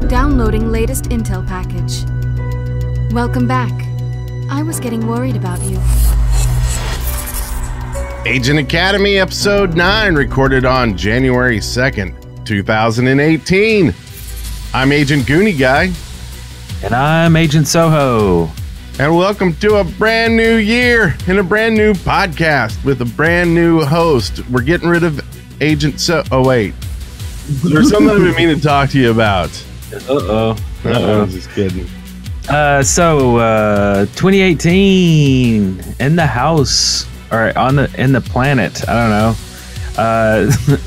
Downloading latest intel package. Welcome back. I was getting worried about you. Agent Academy Episode 9, recorded on January 2nd, 2018. I'm Agent Goonie Guy. And I'm Agent Soho. And welcome to a brand new year and a brand new podcast with a brand new host. We're getting rid of Agent Oh, wait. There's something I mean to talk to you about. I'm just kidding. 2018 in the house or in the planet. I don't know.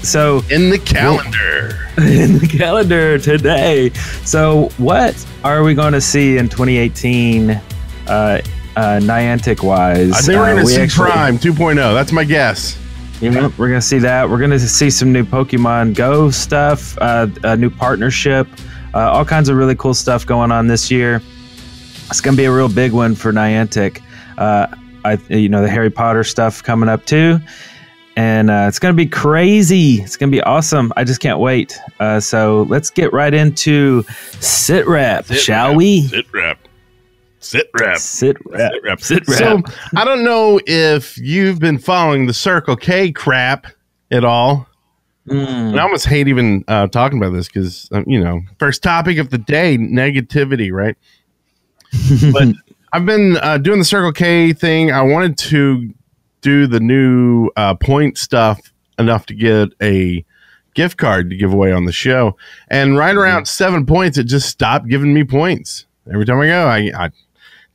So in the calendar. In the calendar today. So what are we going to see in 2018 Niantic wise? I think we're going to see Prime 2.0. That's my guess. We're going to see that. We're going to see some new Pokemon Go stuff, a new partnership, all kinds of really cool stuff going on this year. It's going to be a real big one for Niantic. The Harry Potter stuff coming up too. And it's going to be crazy. It's going to be awesome. I just can't wait. So let's get right into sitrep, shall we? Sitrep. So I don't know if you've been following the Circle K crap at all. And I almost hate even talking about this because, first topic of the day, negativity, right? But I've been doing the Circle K thing. I wanted to do the new point stuff enough to get a gift card to give away on the show. And right around 7 points, it just stopped giving me points. Every time I go, I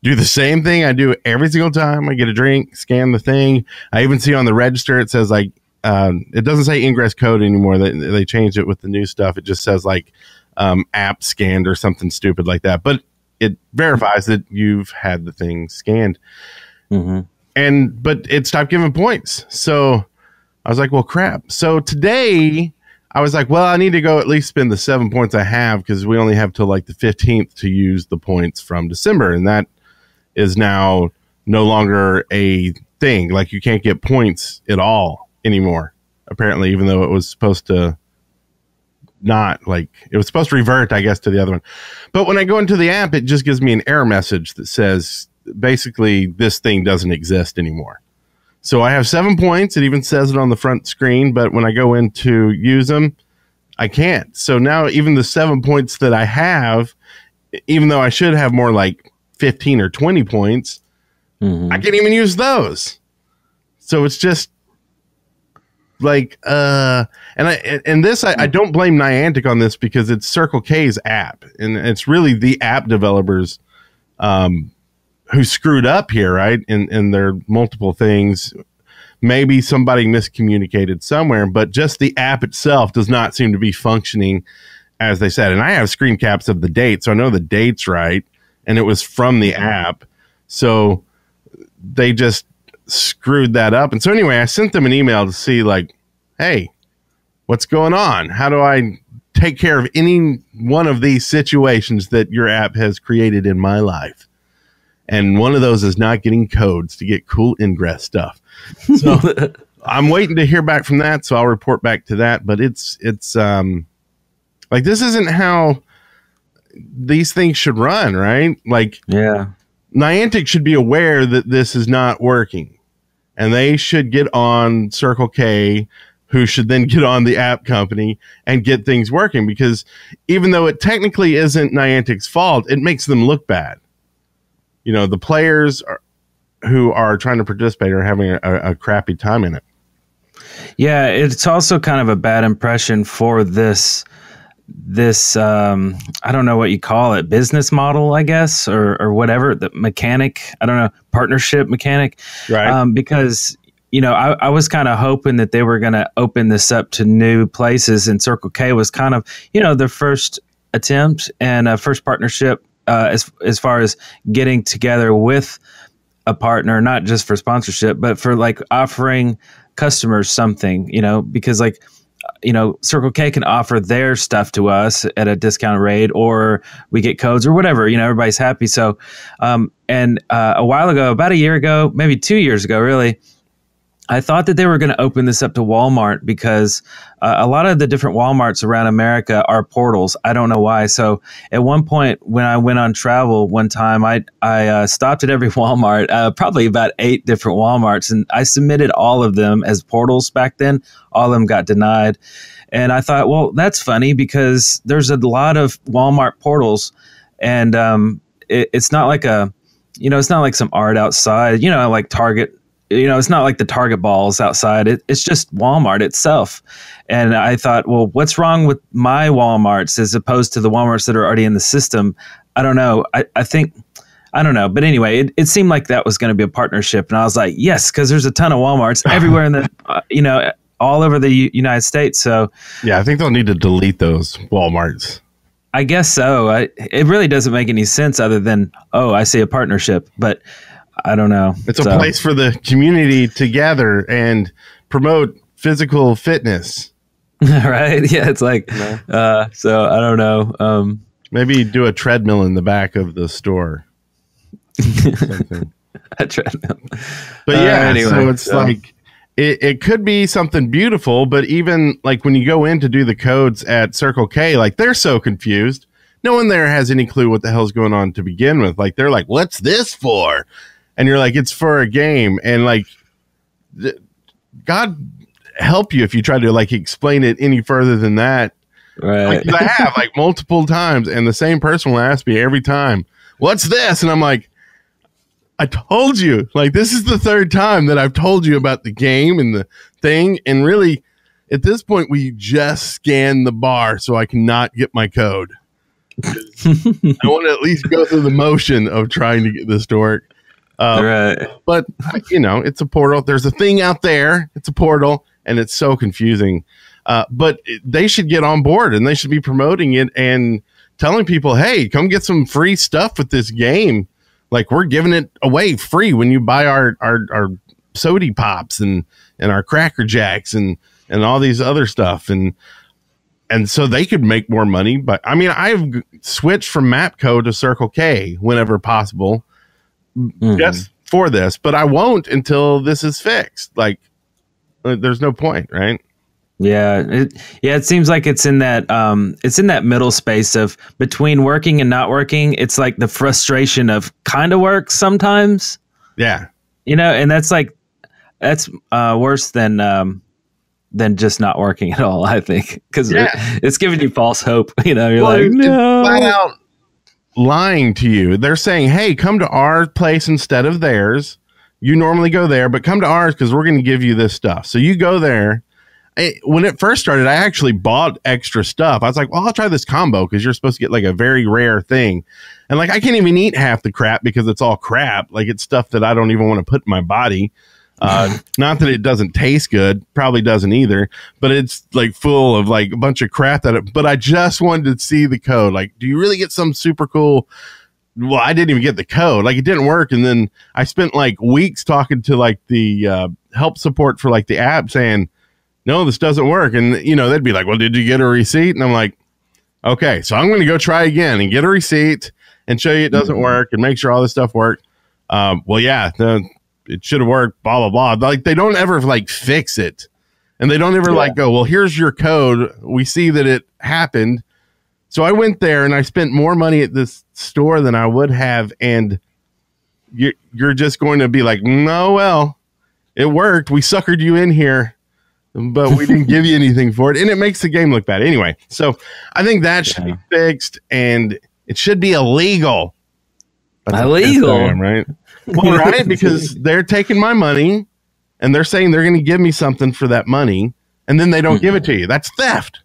do the same thing I do every single time. I get a drink, scan the thing. I even see on the register, it says it doesn't say Ingress code anymore. They changed it with the new stuff. It just says app scanned or something stupid like that. But it verifies that you've had the thing scanned. But it stopped giving points. So I was like, well, crap. So today I was like, well, I need to go at least spend the 7 points I have because we only have till the 15th to use the points from December. And that is now no longer a thing. You can't get points at all anymore, apparently, even though it was supposed to not it was supposed to revert, I guess, to the other one. But when I go into the app, it just gives me an error message that says basically this thing doesn't exist anymore. So I have 7 points. It even says it on the front screen, but when I go in to use them, I can't. So now even the 7 points that I have, even though I should have more 15 or 20 points, I can't even use those. So it's just I don't blame Niantic on this because it's Circle K's app, and it's really the app developers who screwed up here, right? In their multiple things. Maybe somebody miscommunicated somewhere, but just the app itself does not seem to be functioning as they said. And I have screen caps of the date, so I know the date's right, and it was from the app. So they just screwed that up. And so anyway, I sent them an email to see hey, what's going on? How do I take care of any one of these situations that your app has created in my life? And one of those is not getting codes to get cool Ingress stuff. So I'm waiting to hear back from that. So I'll report back to that. But it's this isn't how these things should run, right? Yeah. Niantic should be aware that this is not working, and they should get on Circle K, who should then get on the app company and get things working, because even though it technically isn't Niantic's fault, it makes them look bad. The players who are trying to participate are having a crappy time in it. Yeah, it's also kind of a bad impression for this I don't know what you call it, business model, I guess, or whatever, the mechanic, I don't know, partnership mechanic, right? Because I was kind of hoping that they were going to open this up to new places, and Circle K was kind of their first attempt and first partnership as far as getting together with a partner, not just for sponsorship, but for offering customers something, because Circle K can offer their stuff to us at a discount rate, or we get codes or whatever, everybody's happy. So, a while ago, about a year ago, maybe 2 years ago, really, I thought that they were going to open this up to Walmart because a lot of the different Walmarts around America are portals. I don't know why. So at one point when I went on travel one time, I stopped at every Walmart, probably about 8 different Walmarts, and I submitted all of them as portals back then. All of them got denied. And I thought, well, that's funny because there's a lot of Walmart portals, and it's not like it's not like some art outside, like Target. It's not like the Target balls outside. It's just Walmart itself. And I thought, well, what's wrong with my Walmarts as opposed to the Walmarts that are already in the system? I don't know. I think, I don't know. But anyway, it seemed like that was going to be a partnership. And I was like, yes, because there's a ton of Walmarts everywhere in the, all over the United States. So yeah, I think they'll need to delete those Walmarts. I guess so. It really doesn't make any sense other than, I see a partnership. But I don't know. It's a place for the community to gather and promote physical fitness. Right? Yeah, it's like, so I don't know. Maybe do a treadmill in the back of the store. A treadmill. But anyway, so it's like, it could be something beautiful, but even like when you go in to do the codes at Circle K, like they're so confused. No one there has any clue what the hell's going on to begin with. Like they're like, what's this for? And you're like, it's for a game. And like, God help you if you try to like explain it any further than that. Right. Like, I have like multiple times, and the same person will ask me every time, what's this? And I'm like, I told you, like, this is the 3rd time that I've told you about the game and the thing. And really, at this point, we just scan the bar so I cannot get my code. I want to at least go through the motion of trying to get this to work. Right. But, it's a portal. There's a thing out there. It's a portal, and it's so confusing. But they should get on board, and they should be promoting it and telling people, hey, come get some free stuff with this game. Like, we're giving it away free when you buy our Sody Pops and our Cracker Jacks and all these other stuff. And so they could make more money. But, I mean, I've switched from Mapco to Circle K whenever possible. Just for this, but I won't until this is fixed. Like, there's no point, right? Yeah, it seems like it's in that middle space of between working and not working. It's like the frustration of kind of works sometimes. Yeah, and that's worse than just not working at all. I think because it's giving you false hope. You're like, no. Flat out lying to you. They're saying, hey, come to our place instead of theirs. You normally go there, but come to ours because we're going to give you this stuff. So you go there. When it first started, I actually bought extra stuff. I was like, well, I'll try this combo because you're supposed to get like a very rare thing. And like, I can't even eat half the crap because it's all crap. Like, it's stuff that I don't even want to put in my body. Not that it doesn't taste good, probably doesn't either, but it's like full of like a bunch of crap but I just wanted to see the code. Like, do you really get some super cool? Well, I didn't even get the code. Like, it didn't work. And then I spent like weeks talking to like the help support for like the app saying, no, this doesn't work. And they'd be like, well, did you get a receipt? And I'm like, okay, so I'm going to go try again and get a receipt and show you it doesn't work and make sure all this stuff worked. Well, yeah, it should have worked, blah, blah, blah. Like, they don't ever like fix it. And they don't ever like go, well, here's your code. We see that it happened. So I went there and I spent more money at this store than I would have. And you're just going to be like, no, well, it worked. We suckered you in here, but we didn't give you anything for it. And it makes the game look bad. Anyway, so I think that should be fixed and it should be illegal. Illegal, right? Well, right, because they're taking my money and they're saying they're going to give me something for that money, and then they don't give it to you. That's theft.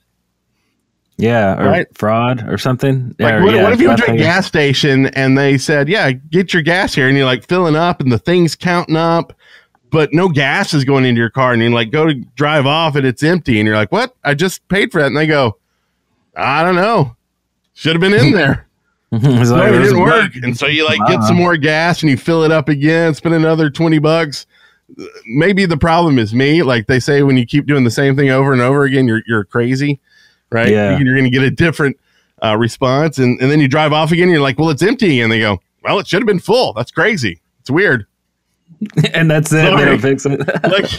Yeah, or right? Fraud or something. Like, what if you went to a gas station and they said, yeah, get your gas here, and you're like filling up and the thing's counting up, but no gas is going into your car, and you like go to drive off and it's empty, and you're like, what? I just paid for that. And they go, I don't know. Should have been in there. It didn't work. And so you like get some more gas and you fill it up again, spend another $20. Maybe the problem is me. Like they say, when you keep doing the same thing over and over again, you're crazy, right? Yeah. You're going to get a different response. And then you drive off again. And you're like, well, it's empty. And they go, well, it should have been full. That's crazy. It's weird. And that's it. They don't fix it. Like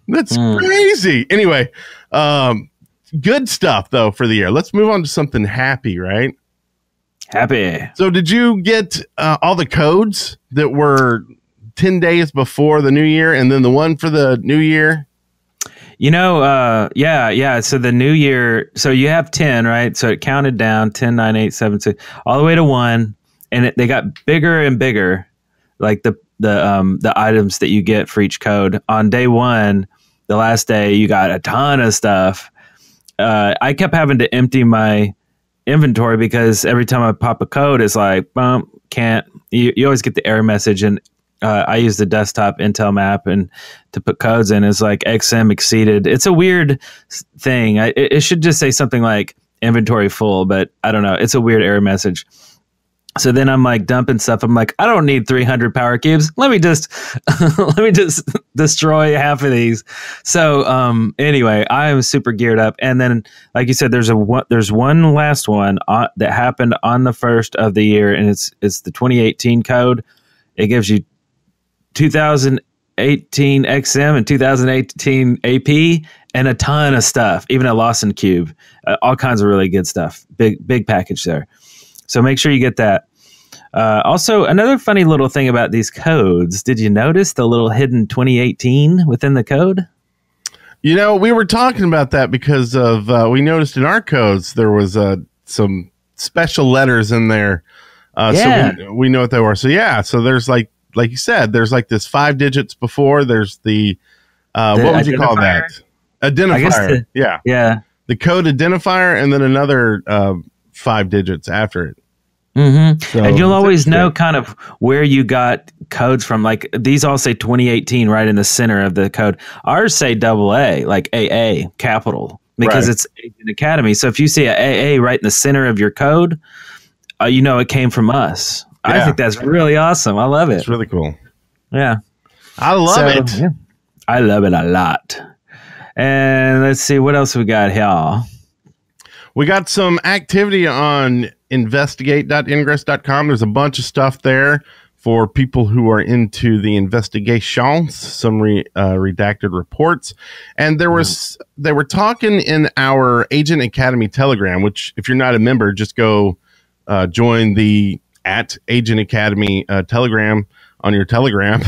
that's crazy. Anyway, good stuff though for the year. Let's move on to something happy, right? Happy. So did you get all the codes that were 10 days before the new year and then the one for the new year? Yeah. So the new year, so you have 10, right? So it counted down 10, 9, 8, 7, 6, all the way to 1. And they got bigger and bigger, like the items that you get for each code. On day 1, the last day, you got a ton of stuff. I kept having to empty my inventory because every time I pop a code, it's like, can't. You always get the error message, and I use the desktop Intel map and to put codes in. It's like XM exceeded. It's a weird thing. It should just say something like inventory full, but I don't know. It's a weird error message. So then I'm like dumping stuff. I'm like, I don't need 300 power cubes. Let me just destroy half of these. So anyway, I am super geared up. And then, like you said, there's one last one that happened on the 1st of the year, and it's the 2018 code. It gives you 2018 XM and 2018 AP and a ton of stuff, even a Lawson cube, all kinds of really good stuff. Big package there. So make sure you get that. Also, another funny little thing about these codes. Did you notice the little hidden 2018 within the code? We were talking about that because of we noticed in our codes there was some special letters in there. So we know what they were. So yeah, so there's like you said, there's like this 5 digits before. There's the what would you call that? Identifier. Yeah. The code identifier, and then another 5 digits after it. Mm-hmm. So and you'll always know kind of where you got codes from. Like these all say 2018 right in the center of the code. Ours say AA, like AA, capital, because it's Agent Academy. So if you see a AA right in the center of your code, you know it came from us. I think that's really awesome. I love it. It's really cool. Yeah. I love it. Yeah, I love it a lot. And let's see, what else we got here? We got some activity on investigate.ingress.com. There's a bunch of stuff there for people who are into the investigations, some redacted reports. And they were talking in our Agent Academy Telegram, which if you're not a member, just go join the @Agent Academy Telegram on your Telegram,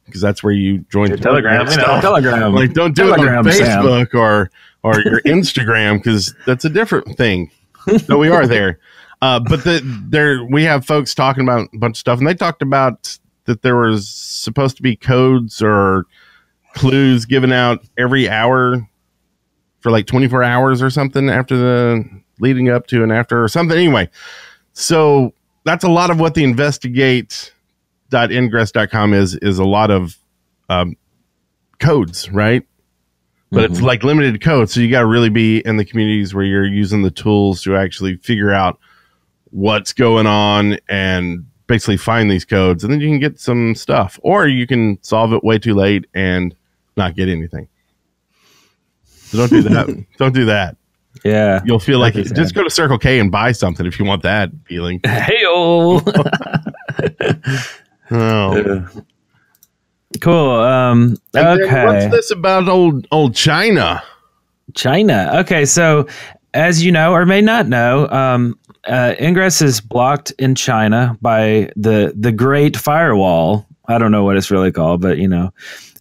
because that's where you join your Telegram stuff. Telegram. Like, don't do Telegram, it on Facebook or your Instagram, because that's a different thing. So we are there. But we have folks talking about a bunch of stuff, and they talked about that there was supposed to be codes or clues given out every hour for like 24 hours or something after the leading up to and after or something. Anyway, so that's a lot of what the investigate.ingress.com is a lot of codes, right? But it's like limited code. So you got to really be in the communities where you're using the tools to actually figure out what's going on and basically find these codes. And then you can get some stuff, or you can solve it way too late and not get anything. So don't do that. Don't do that. Yeah. You'll feel like it. Just go to Circle K and buy something if you want that feeling. Hey-o. Oh. Cool. Okay. What's this about old China? China. Okay, so as you know or may not know, Ingress is blocked in China by the Great Firewall. I don't know what it's really called, but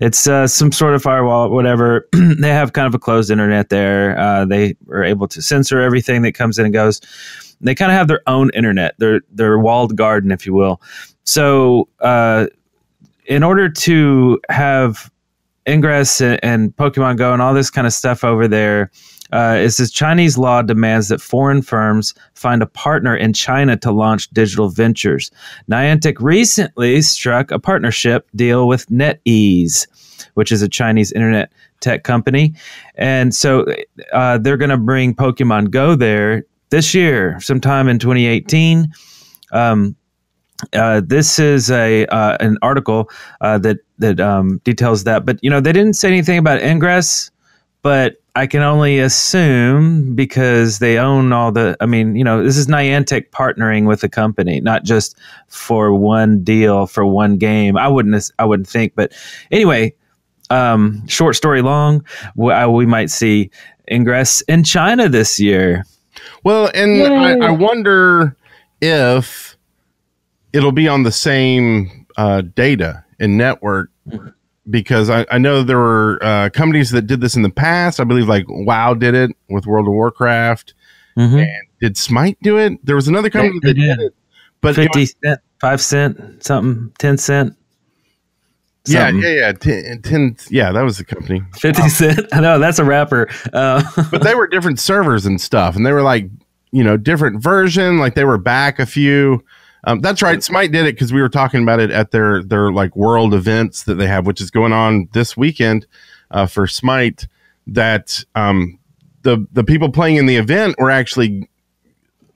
it's some sort of firewall, whatever. They have kind of a closed internet there. They are able to censor everything that comes in and goes. They kind of have their own internet, their walled garden, if you will. So in order to have Ingress and Pokemon Go and all this kind of stuff over there, is this Chinese law demands that foreign firms find a partner in China to launch digital ventures. Niantic recently struck a partnership deal with NetEase, which is a Chinese internet tech company. And so they're going to bring Pokemon Go there this year, sometime in 2018. This is an article that details that, but they didn't say anything about Ingress but I can only assume because they own all the. I mean, this is Niantic partnering with the company, not just for one deal for one game. I wouldn't think, but anyway. Short story long, we might see Ingress in China this year. Well, and I wonder if it'll be on the same data and network, because I know there were companies that did this in the past. I believe like WoW did it with World of Warcraft. And did Smite do it? There was another company that did it. But 50 cent, 5 cent, something, 10 cent. Yeah. 10. Yeah, that was the company. 50 Cent. I know that's a rapper. But they were different servers and stuff, and they were like, different version. Like they were back a few. That's right. Smite did it because we were talking about it at their like world events that they have, which is going on this weekend for Smite. That the people playing in the event were actually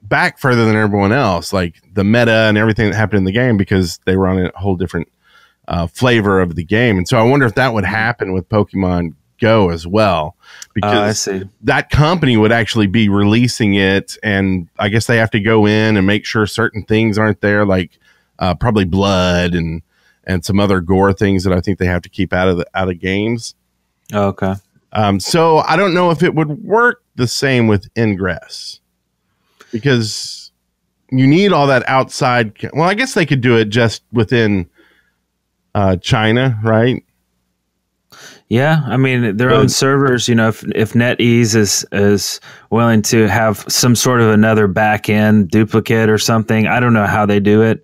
back further than everyone else, like the meta and everything that happened in the game, because they were on a whole different flavor of the game. And so I wonder if that would happen with Pokemon Go as well, because I see. That company would actually be releasing it, and I guess they have to go in and make sure certain things aren't there, like probably blood and some other gore things that I think they have to keep out of games. Okay. So I don't know if it would work the same with Ingress, because you need all that outside. Well, I guess they could do it just within China, right? Yeah, I mean their own servers. If NetEase is willing to have some sort of another back end duplicate or something, I don't know how they do it,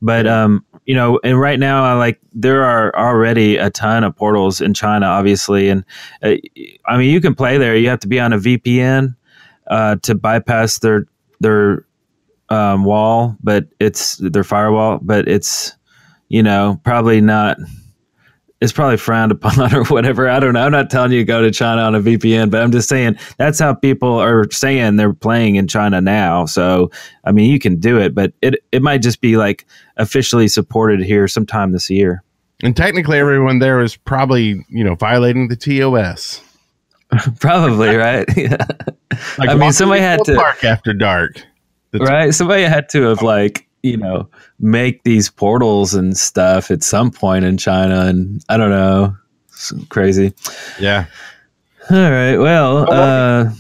but and right now there are already a ton of portals in China, obviously, and I mean you can play there. You have to be on a VPN to bypass their wall, but it's their firewall, but it's probably not. It's probably frowned upon or whatever. I don't know. I'm not telling you to go to China on a VPN, but I'm just saying that's how people are saying they're playing in China now. So, I mean, you can do it, but it might just be like officially supported here sometime this year. And technically everyone there is probably, violating the TOS. Probably, right? Like, I mean, somebody had to park after dark. Right? Somebody had to have make these portals and stuff at some point in China, and I don't know. It's crazy. Yeah. All right. Well,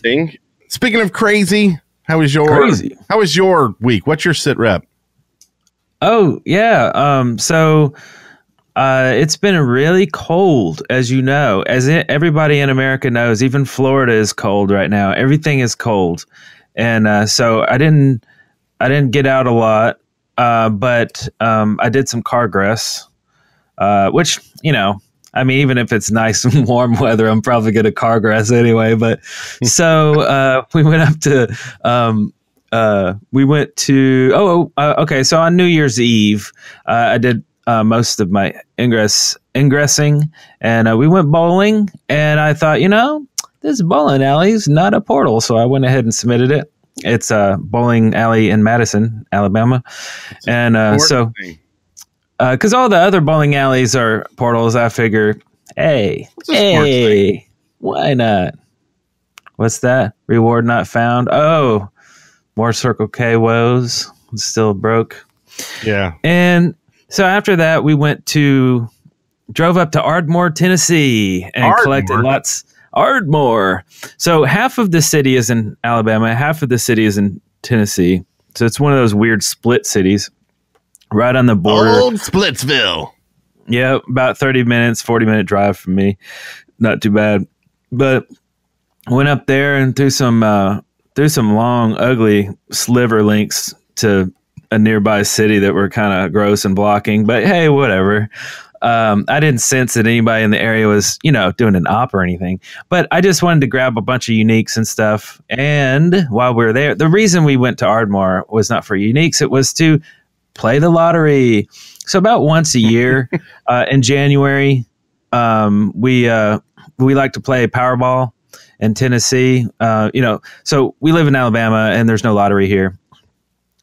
speaking of crazy, how was your week? What's your sit rep? Oh, yeah. So it's been really cold, as you know, everybody in America knows. Even Florida is cold right now. Everything is cold. And so I didn't get out a lot. But I did some cargress, which, I mean, even if it's nice and warm weather, I'm probably going to cargress anyway. But so we went up to, okay. So on New Year's Eve, I did most of my ingressing, and we went bowling. And I thought, this bowling alley is not a portal. So I went ahead and submitted it. It's a bowling alley in Madison, Alabama. And so, because all the other bowling alleys are portals, I figure, hey, why not? What's that? Reward not found. Oh, more Circle K woes. It's still broke. Yeah. And so after that, we drove up to Ardmore, Tennessee, and collected lots. Ardmore. So half of the city is in Alabama, half of the city is in Tennessee. So it's one of those weird split cities right on the border. Old Splitsville. Yeah, about 30 minutes, 40-minute drive from me. Not too bad. But went up there and threw some long, ugly sliver links to a nearby city that were kind of gross and blocking. But hey, whatever. I didn't sense that anybody in the area was, doing an op or anything, but I just wanted to grab a bunch of uniques and stuff. And while we were there, the reason we went to Ardmore was not for uniques. It was to play the lottery. So about once a year, in January, we like to play Powerball in Tennessee. So we live in Alabama and there's no lottery here.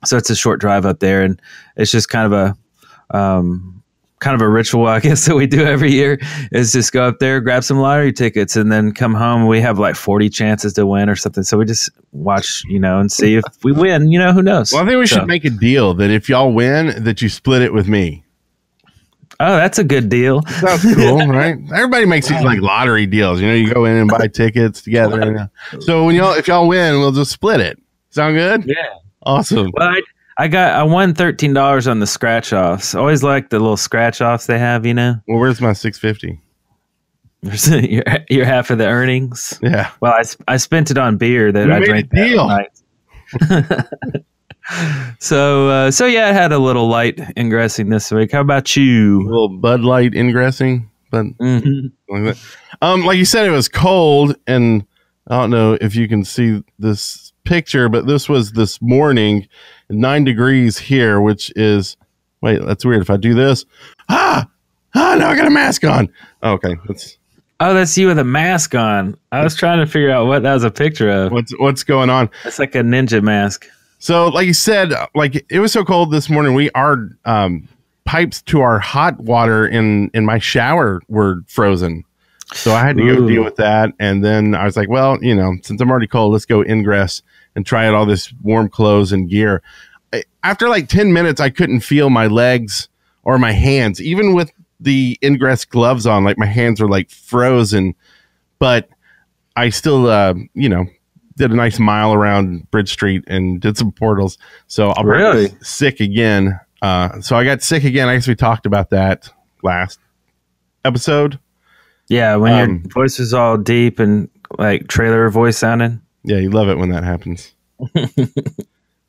So it's a short drive up there, and it's just kind of kind of a ritual, I guess, that we do every year is just go up there, grab some lottery tickets, and then come home. We have like 40 chances to win or something. So we just watch, and see if we win. Who knows? Well, I think we should make a deal that if y'all win, that you split it with me. Oh, that's a good deal. Sounds cool, right? Everybody makes these like lottery deals. You go in and buy tickets together. So if y'all win, we'll just split it. Sound good? Yeah. Awesome. Well, I won $13 on the scratch offs. Always like the little scratch offs they have. Well, where's my $6.50? Your half of the earnings. Yeah. Well, I spent it on beer that I drank that night. So yeah, I had a little light ingressing this week. How about you? A little Bud Light ingressing, but like that. Like you said, it was cold, and I don't know if you can see this picture, but this was this morning, 9 degrees here, which is that's weird. If I do this, now I got a mask on. Okay, that's you with a mask on. I was trying to figure out what that was a picture of. What's going on? It's like a ninja mask. So, like you said, it was so cold this morning. Our pipes to our hot water in my shower were frozen. So I had to go deal with that. And then I was like, well, since I'm already cold, let's go Ingress and try out all this warm clothes and gear. After like 10 minutes, I couldn't feel my legs or my hands, even with the Ingress gloves on. Like my hands were like frozen, but I still, did a nice mile around Bridge Street and did some portals. So I'll be sick again. So I got sick again. I guess we talked about that last episode. Yeah, when your voice is all deep and like trailer voice sounding. Yeah, you love it when that happens.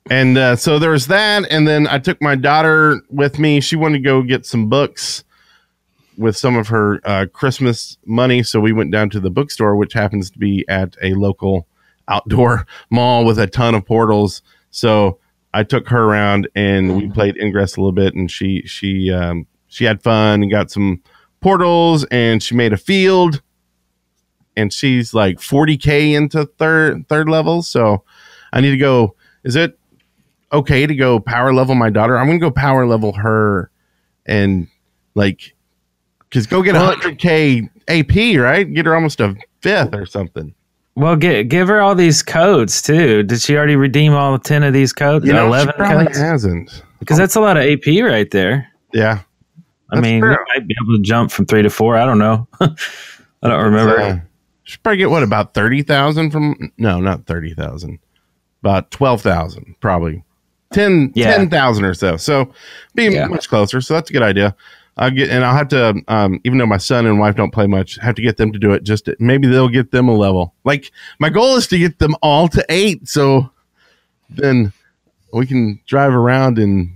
And so there was that. And then I took my daughter with me. She wanted to go get some books with some of her Christmas money. So we went down to the bookstore, which happens to be at a local outdoor mall with a ton of portals. So I took her around and we played Ingress a little bit, and she had fun and got some portals, and she made a field, and she's like 40K into third level. So I need to go. Is it okay to go power level my daughter? I'm gonna go power level her, and because go get 100K AP, right? Get her almost a 5th or something. Well, give her all these codes too. Did she already redeem all 10 of these codes? 11 she probably codes? Hasn't. Because that's a lot of AP right there. Yeah. I mean, you might be able to jump from 3 to 4. I don't know. I don't remember. Should probably get about 30,000 from. No, not 30,000. About 12,000, probably 10,000 or so. So be much closer. So that's a good idea. I'll have to, even though my son and wife don't play much, have to get them to do it. Maybe they'll get them a level. Like my goal is to get them all to 8. So then we can drive around and,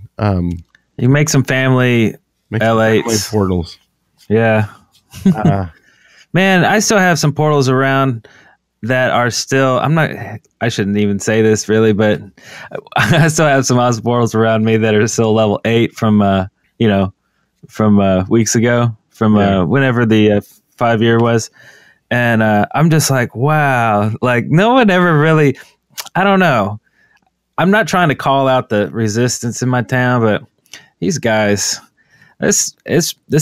you make some family L8s portals. Yeah. Man, I still have some portals around that are still, I shouldn't even say this really, but I still have some Oz portals around me that are still level 8 from weeks ago, whenever the 5-year was. And I'm just like, wow, like no one ever really, I don't know. I'm not trying to call out the resistance in my town, but these guys, this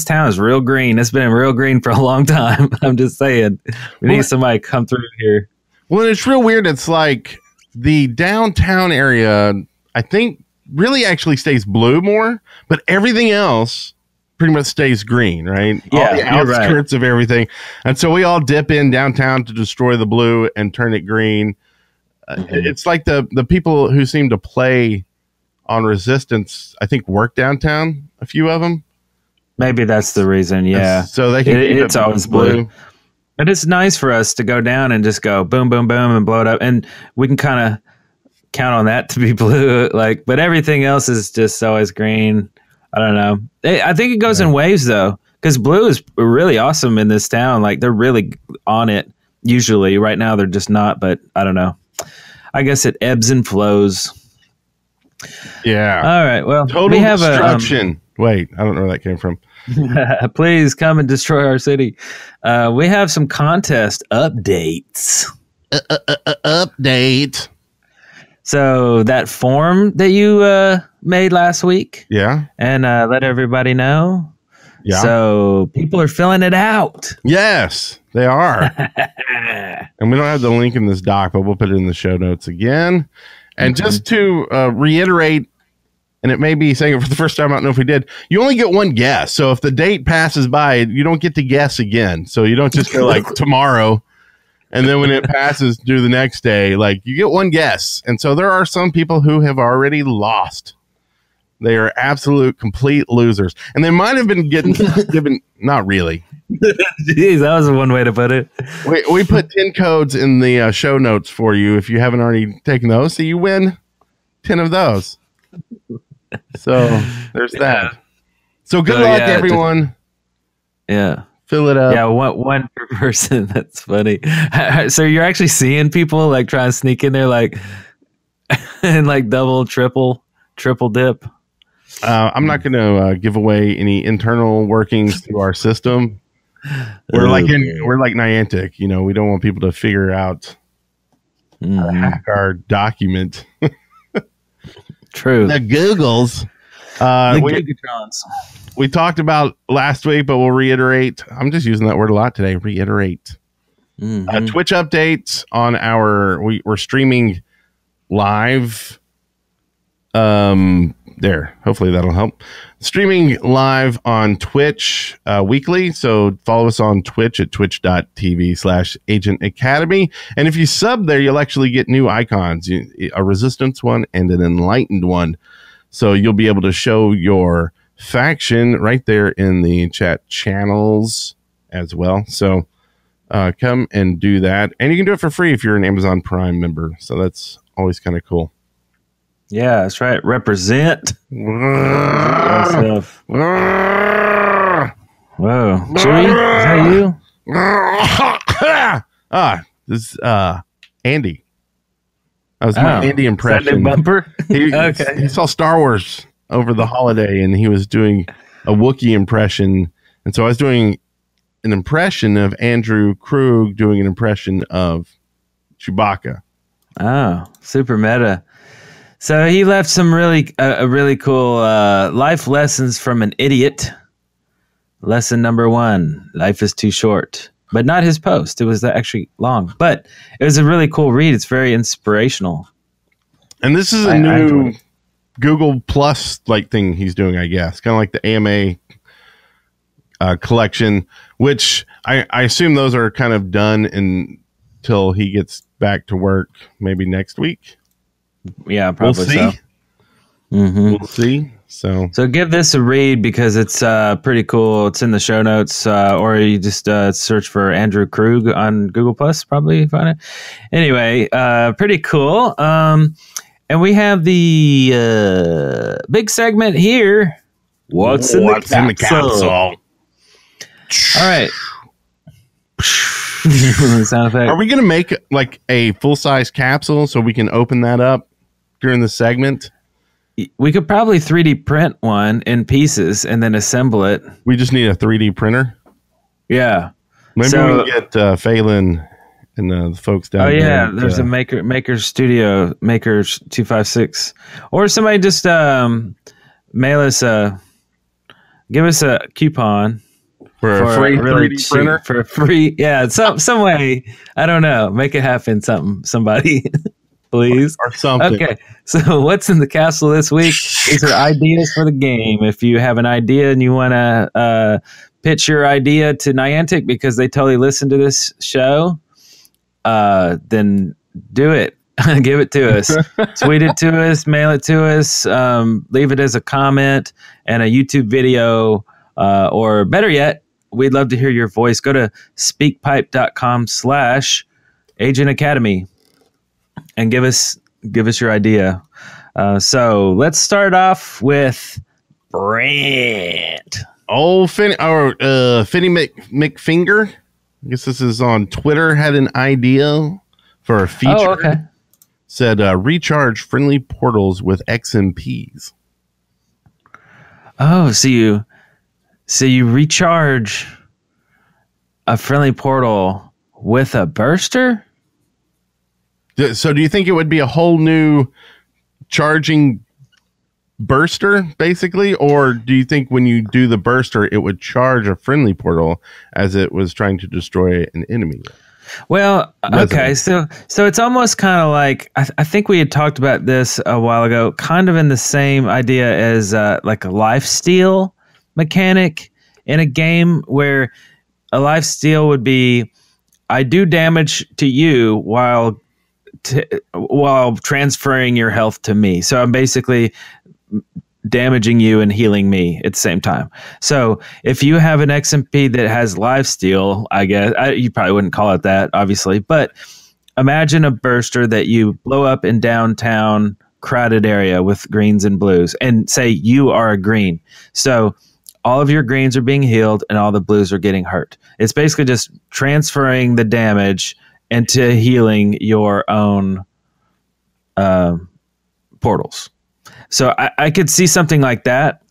town is real green. It's been real green for a long time. I'm just saying, we need somebody to come through here. Well, it's real weird. It's like the downtown area, I think, really actually stays blue more, but everything else pretty much stays green, right? Yeah, all the outskirts of everything. And so we all dip in downtown to destroy the blue and turn it green. It's like the people who seem to play on Resistance, I think, work downtown, a few of them. Maybe that's the reason, yeah. So they can keep it's always blue. But it's nice for us to go down and just go boom, boom, boom and blow it up. And we can kind of count on that to be blue. But everything else is just always green. I don't know. I think it goes in waves, though, because blue is really awesome in this town. Like, they're really on it, usually. Right now, they're just not, but I don't know. I guess it ebbs and flows. Yeah. All right. Well, total we have destruction. Wait, I don't know where that came from. Please come and destroy our city. We have some contest updates. Update. So that form that you made last week, yeah, and let everybody know. Yeah. So people are filling it out. Yes, they are. And we don't have the link in this doc, but we'll put it in the show notes again. And just to reiterate, and it may be saying it for the first time, I don't know if we did, you only get one guess. So if the date passes by, you don't get to guess again. So you don't just go like tomorrow, and then when it passes, do the next day. Like, you get one guess. And so there are some people who have already lost. They are absolute complete losers. And they might have been given, not really. Jeez, that was one way to put it. We put 10 codes in the show notes for you if you haven't already taken those. So you win 10 of those. So there's that. So good luck, everyone. Fill it up. Yeah, one per person. That's funny. So you're actually seeing people like trying to sneak in there, like and like double, triple dip. I'm not going to give away any internal workings to our system. We're like Niantic. You know, we don't want people to figure out how to hack our document. True. The Googles. We talked about last week, but we'll reiterate. I'm just using that word a lot today. Reiterate. Twitch updates on we're streaming live. There. Hopefully that'll help. Streaming live on Twitch weekly. So follow us on Twitch at twitch.tv/Agent Academy. And if you sub there, you'll actually get new icons, a resistance one and an enlightened one. So you'll be able to show your faction right there in the chat channels as well. So come and do that. And you can do it for free if you're an Amazon Prime member. So that's always kind of cool. Yeah, that's right. Represent. Whoa. Chewy, is that you? This is Andy. That was my Andy impression. Bumper? He saw Star Wars over the holiday, and he was doing a Wookiee impression. And so I was doing an impression of Andrew Krug doing an impression of Chewbacca. Oh, super meta. So he left some really cool life lessons from an idiot. Lesson number 1, life is too short. But not his post. It was actually long. But it was a really cool read. It's very inspirational. And this is a new Google Plus like thing he's doing, I guess. Kind of like the AMA collection, which I assume those are kind of done until he gets back to work maybe next week. Yeah, probably so. We'll see. So give this a read because it's pretty cool. It's in the show notes, or you just search for Andrew Krug on Google Plus. Probably find it. Anyway, pretty cool. And we have the big segment here. What's in the capsule? All right. Sound effect. Are we going to make like a full-size capsule so we can open that up during the segment? We could probably 3D print one in pieces and then assemble it. We just need a 3D printer? Yeah. Maybe we can get Phelan and the folks down there. Oh, yeah. There's a Maker Studio, Makers 256. Or somebody just mail us give us a coupon. For a free 3D printer? For a free, yeah, some way. I don't know. Make it happen, somebody. Please. Or something. Okay, so what's in the castle this week? These are ideas for the game. If you have an idea and you want to pitch your idea to Niantic because they totally listen to this show, then do it. Give it to us. Tweet it to us. Mail it to us. Leave it as a comment and a YouTube video. Or better yet, we'd love to hear your voice. Go to speakpipe.com/Agent Academy and give us your idea. So let's start off with Brent. Oh, Finney McFinger. I guess this is on Twitter. Had an idea for a feature. Oh, okay. Said recharge friendly portals with XMPs. Oh, so you recharge a friendly portal with a burster? So do you think it would be a whole new charging burster, basically? Or do you think when you do the burster, it would charge a friendly portal as it was trying to destroy an enemy? Well, okay, so it's almost kind of like, I think we had talked about this a while ago, kind of in the same idea as like a lifesteal mechanic in a game, where a lifesteal would be, I do damage to you while transferring your health to me. So I'm basically damaging you and healing me at the same time. So if you have an XMP that has lifesteal, I guess you probably wouldn't call it that, obviously, but imagine a burster that you blow up in downtown crowded area with greens and blues, and say you are a green. So all of your greens are being healed and all the blues are getting hurt. It's basically just transferring the damage into healing your own portals. So I could see something like that.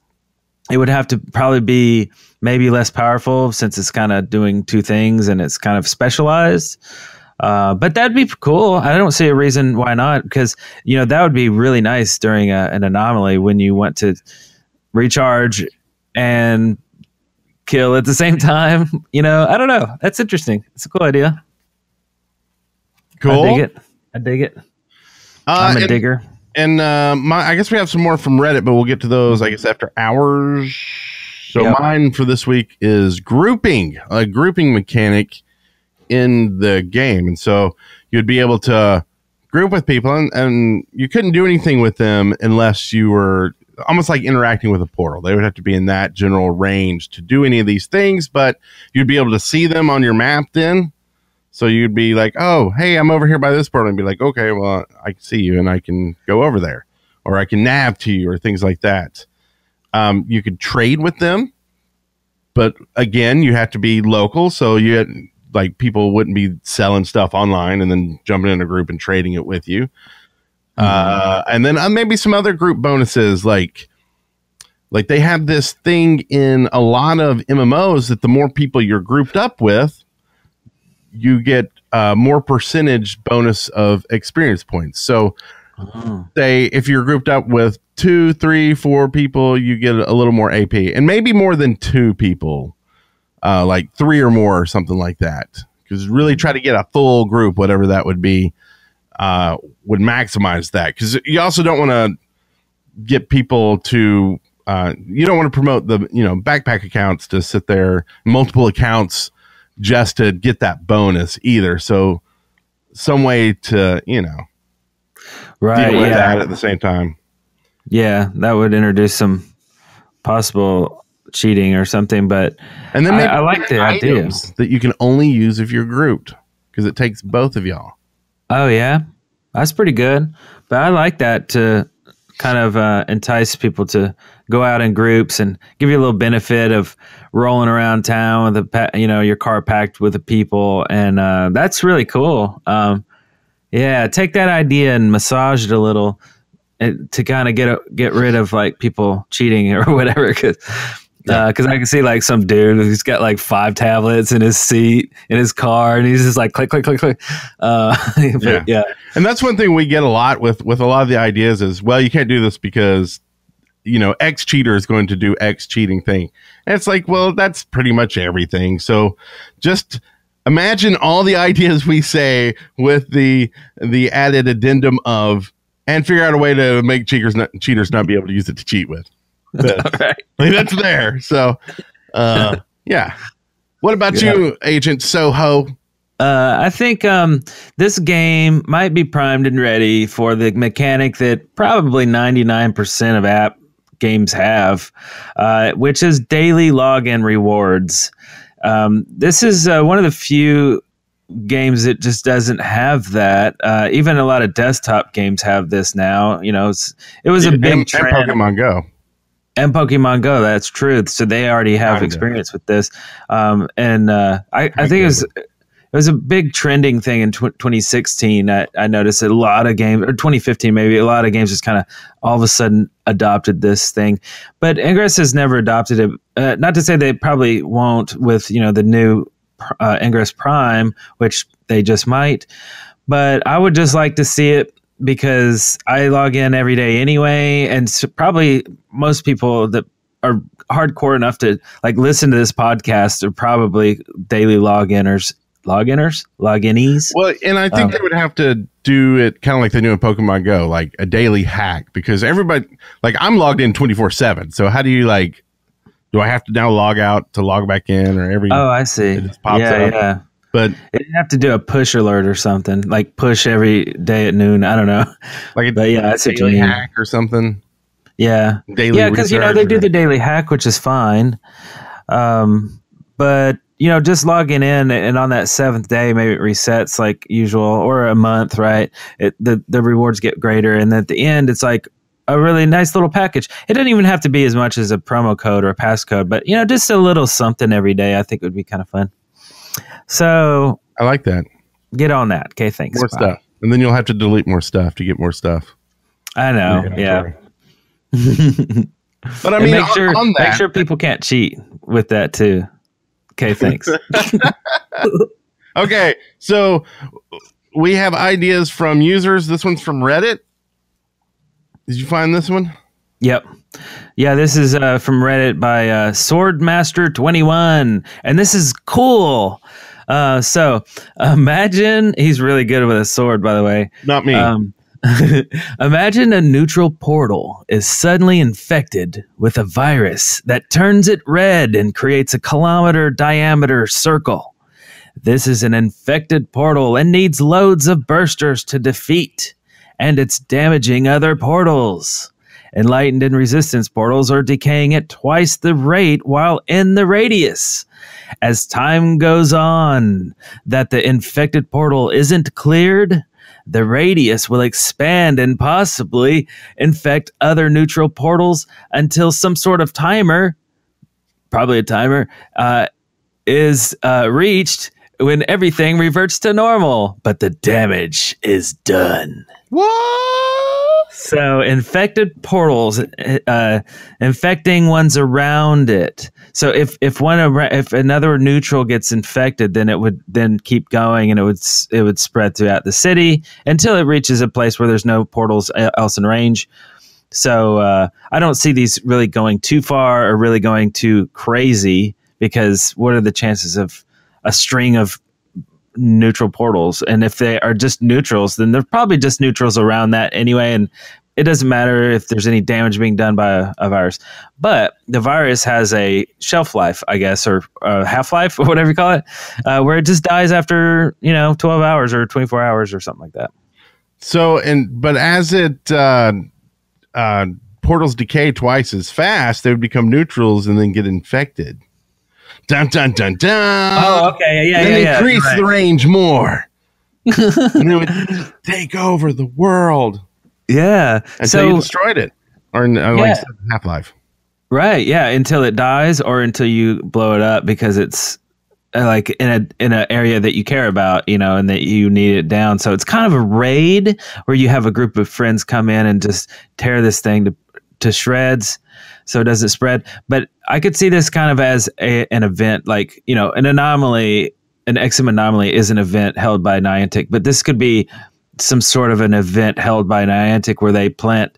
It would have to probably be maybe less powerful, since it's kind of doing two things and it's kind of specialized. But that'd be cool. I don't see a reason why not, because that would be really nice during an anomaly when you want to recharge and kill at the same time. I don't know. That's interesting. It's a cool idea. Cool. I dig it. I'm a digger. And I guess we have some more from Reddit, but we'll get to those, I guess, after hours. So Mine for this week is grouping, a grouping mechanic in the game. And so you'd be able to group with people, and you couldn't do anything with them unless you were almost like interacting with a portal. They would have to be in that general range to do any of these things, but you'd be able to see them on your map then. So you'd be like, oh, hey, I'm over here by this portal, and be like, okay, well, I can see you and I can go over there, or I can nav to you, or things like that. You could trade with them, but again, you have to be local. So people wouldn't be selling stuff online and then jumping in a group and trading it with you. And then maybe some other group bonuses, like they have this thing in a lot of MMOs that the more people you're grouped up with, you get more percentage bonus of experience points. So say if you're grouped up with 2, 3, 4 people, you get a little more AP, and maybe more than 2 people, like 3 or more or something like that. Because really try to get a full group, whatever that would be, would maximize that. Because you also don't want to get people to, you don't want to promote the, backpack accounts to sit there, multiple accounts, just to get that bonus either. So some way to, deal with that at the same time. Yeah, that would introduce some possible cheating or something, but and then I like the idea that you can only use if you're grouped, because it takes both of y'all. Oh yeah, that's pretty good. But I like that to kind of entice people to go out in groups and give you a little benefit of rolling around town with your car packed with the people, and that's really cool. Take that idea and massage it a little to kind of get rid of like people cheating or whatever, because I can see like some dude who's got like 5 tablets in his seat in his car, and he's just like click click click click. And that's one thing we get a lot with a lot of the ideas is, well, you can't do this because X cheater is going to do X cheating thing. And it's like, well, that's pretty much everything. So just imagine all the ideas we say with the added addendum of, and figure out a way to make cheaters not be able to use it to cheat with. Right. That's there. So, yeah. What about you, Agent Soho? I think this game might be primed and ready for the mechanic that probably 99% of app games have, which is daily login rewards. This is one of the few games that just doesn't have that. Even a lot of desktop games have this now. It was a big trend. And Pokemon Go. And Pokemon Go, that's true. So they already have experience with this. I think it was a big trending thing in 2016. I noticed that a lot of games, or 2015 maybe, a lot of games just kind of all of a sudden adopted this thing. But Ingress has never adopted it. Not to say they probably won't with the new Ingress Prime, which they just might. But I would just like to see it because I log in every day anyway, and so probably most people that are hardcore enough to like listen to this podcast are probably daily loginees. Well, and I think they would have to do it kind of like they do in Pokemon Go, like a daily hack, because everybody, like I'm logged in 24/7. So how do you like? Do I have to now log out to log back in, or every? Oh, I see. It just pops up. Yeah. But you'd have to do a push alert or something, like push every day at noon. I don't know. Like but yeah, that's what you daily mean. hack or something. Yeah. Daily because they do the daily hack, which is fine. But just logging in and on that 7th day, maybe it resets like usual, or a month, right? The rewards get greater, and at the end, it's like a really nice little package. It doesn't even have to be as much as a promo code or a passcode, but just a little something every day. I think would be kind of fun. So I like that. Get on that. Okay, thanks. More stuff. And then you'll have to delete more stuff to get more stuff. I know. Yeah. But I mean, make sure people can't cheat with that too. Okay, thanks. Okay, so we have ideas from users. This one's from Reddit. Did you find this one? Yep. Yeah, this is from Reddit by Swordmaster21, and this is cool. So imagine, he's really good with a sword, by the way. Not me. Imagine a neutral portal is suddenly infected with a virus that turns it red and creates a kilometer diameter circle. This is an infected portal and needs loads of bursters to defeat, and it's damaging other portals. Enlightened and resistance portals are decaying at twice the rate while in the radius. As time goes on that the infected portal isn't cleared, the radius will expand and possibly infect other neutral portals until some sort of timer, probably a timer, is reached when everything reverts to normal, but the damage is done. What? So infected portals, infecting ones around it. So if another neutral gets infected, then it would then keep going, and it would spread throughout the city until it reaches a place where there's no portals else in range. So I don't see these really going too far or really going too crazy, because what are the chances of a string of neutral portals? And if they are just neutrals, then they're probably just neutrals around that anyway, and it doesn't matter if there's any damage being done by a virus. But the virus has a shelf life, I guess, or half-life, or whatever you call it, where it just dies after 12 hours or 24 hours or something like that. So, but as it portals decay twice as fast, they would become neutrals and then get infected. Dun dun dun dun. Oh, okay, yeah. Increase the range more, and it would take over the world. Yeah, until you destroyed it, or like Half-Life. Right. Yeah, until it dies, or until you blow it up because it's like in an area that you care about, and that you need it down. So it's kind of a raid where you have a group of friends come in and just tear this thing to shreds, so it doesn't spread. But I could see this kind of as an event, like, an anomaly, an XM anomaly is an event held by Niantic, but this could be some sort of an event held by Niantic where they plant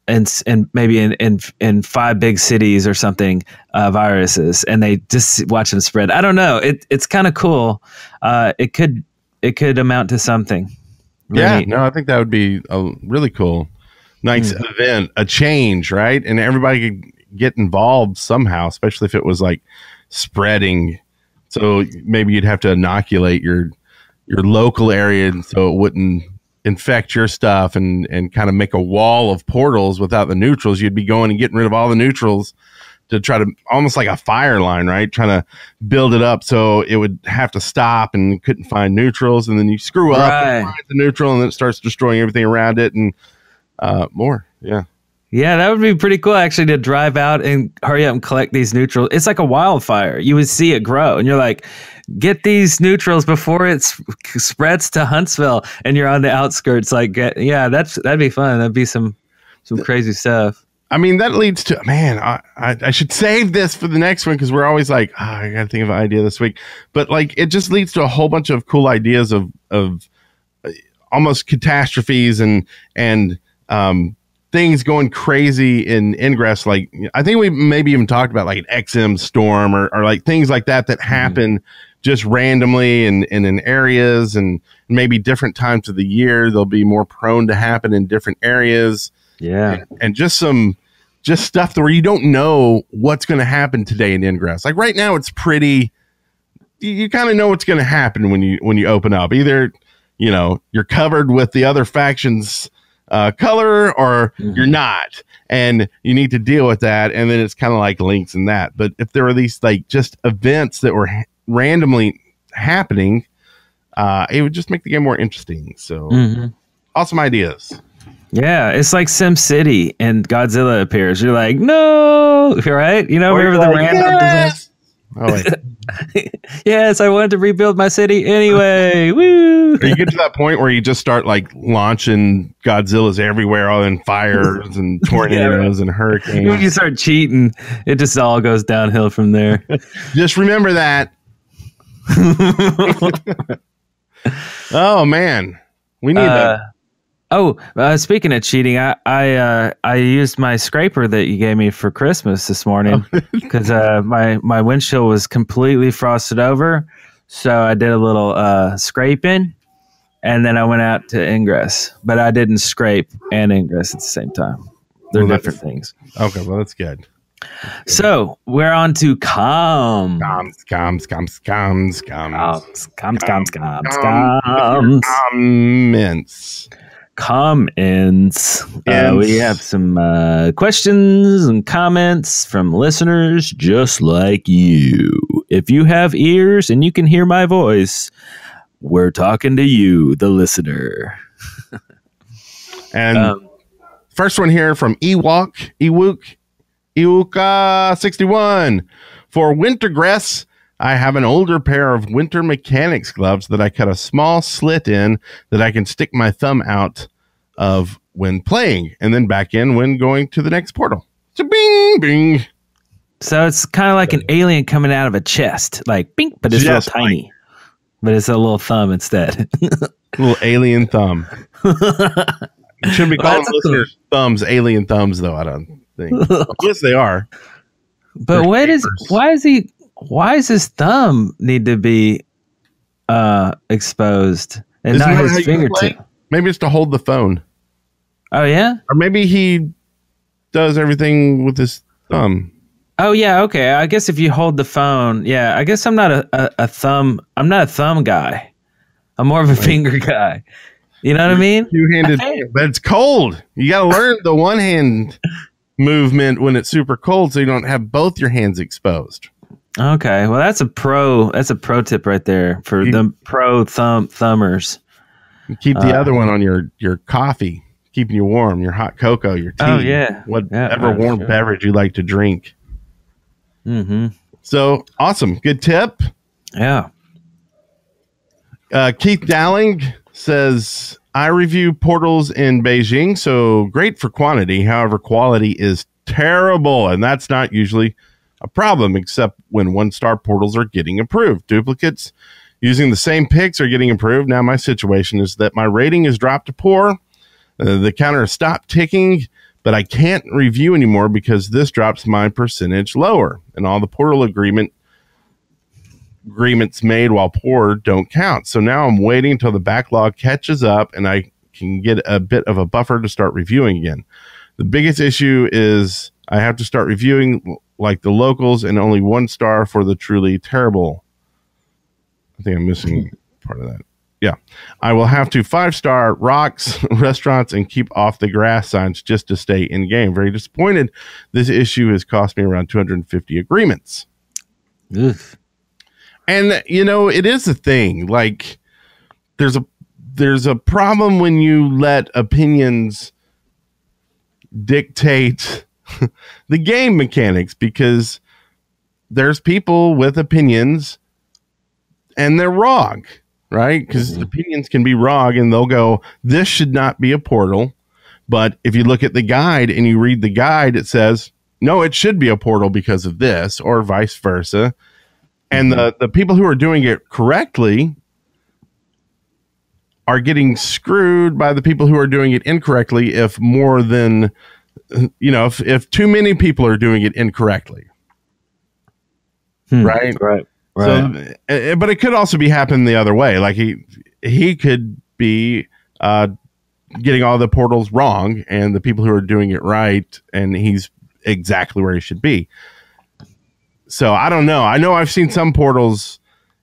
and maybe in 5 big cities or something, viruses, and they just watch them spread. I don't know. It's kind of cool. It could amount to something. Yeah, no, I think that would be a really cool, nice event, a change, right? And everybody could get involved somehow, especially if it was like spreading. So maybe you'd have to inoculate your local area so it wouldn't infect your stuff, and kind of make a wall of portals without the neutrals. You'd be going and getting rid of all the neutrals to try to, almost like a fire line, right? Trying to build it up so it would have to stop and couldn't find neutrals, and then you screw up and find the neutral, and then it starts destroying everything around it, and more. Yeah, that would be pretty cool, actually, to drive out and hurry up and collect these neutrals. It's like a wildfire. You would see it grow, and you're like, get these neutrals before it spreads to Huntsville, and you're on the outskirts. Like, that'd be fun. That'd be some crazy stuff. I mean, that leads to, man, I should save this for the next one, because we're always like, I got to think of an idea this week. But like, it just leads to a whole bunch of cool ideas of almost catastrophes and things going crazy in Ingress. Like, I think we maybe even talked about like an XM storm or like things like that happen just randomly and in areas, and maybe different times of the year they'll be more prone to happen in different areas. Yeah. And just stuff where you don't know what's going to happen today in Ingress. Like right now, it's pretty, you kind of know what's going to happen when you open up. Either, you're covered with the other faction's color, or you're not, and you need to deal with that. And then it's kind of like links in that. But if there were these like just events that were randomly happening, it would just make the game more interesting. So awesome ideas. Yeah, it's like Sim City and Godzilla appears. You're like, no, right? Remember the random yes! Oh, wait. Yes, I wanted to rebuild my city anyway. Woo! Or you get to that point where you just start like launching Godzillas everywhere, all in fires and tornadoes and hurricanes. When you start cheating, it just all goes downhill from there. Just remember that. Oh man, we need that. Speaking of cheating, I used my scraper that you gave me for Christmas this morning because my windshield was completely frosted over. So I did a little scraping, and then I went out to Ingress. But I didn't scrape and Ingress at the same time. They're different things. Okay, well, that's good. So we're on to comms. Comments. We have some questions and comments from listeners just like you. If you have ears and you can hear my voice, we're talking to you, the listener. And first one here from Ewuka61. For Wintergress, I have an older pair of winter mechanics gloves that I cut a small slit in that I can stick my thumb out of when playing and then back in when going to the next portal. So bing, bing. So it's kind of like an alien coming out of a chest, like bing, but it's real tiny. But it's a little thumb instead. Little alien thumb. Shouldn't be calling listeners thumbs alien thumbs, though, I don't think. Yes, they are. But why does his thumb need to be exposed and not his fingertip? Maybe it's to hold the phone. Oh, yeah? Or maybe he does everything with his thumb. Oh, yeah, okay. I guess if you hold the phone, yeah. I guess I'm not a thumb. I'm not a thumb guy. I'm more of a finger guy. You know what I mean? Two-handed, but it's cold. You got to learn the one-hand movement when it's super cold so you don't have both your hands exposed. Okay, well that's a pro tip right there for the pro thumbers. Keep the other one on your coffee, keeping you warm, your hot cocoa, your tea. Oh yeah, whatever warm beverage you like to drink. Mm-hmm. So awesome, good tip. Yeah. Keith Dowling says, I review portals in Beijing, so great for quantity. However, quality is terrible, and that's not usually a problem, except when 1-star portals are getting approved. Duplicates using the same picks are getting approved. Now, my situation is that my rating is dropped to poor. The counter has stopped ticking, but I can't review anymore because this drops my percentage lower, and all the portal agreements made while poor don't count. So now I'm waiting until the backlog catches up and I can get a bit of a buffer to start reviewing again. The biggest issue is I have to start reviewing like the locals and only 1 star for the truly terrible. I think I'm missing part of that. Yeah. I will have to 5-star rocks, restaurants, and keep off the grass signs just to stay in game. Very disappointed. This issue has cost me around 250 agreements. Ugh. And it is a thing. Like there's a problem when you let opinions dictate the game mechanics, because there's people with opinions and they're wrong, right? Because opinions can be wrong and they'll go, this should not be a portal. But if you look at the guide and you read the guide, it says, no, it should be a portal because of this, or vice versa. And the people who are doing it correctly are getting screwed by the people who are doing it incorrectly if more than, if too many people are doing it incorrectly. Right. So, but it could also be happening the other way. Like he could be getting all the portals wrong, and the people who are doing it right, and he's exactly where he should be. So I don't know. I know I've seen some portals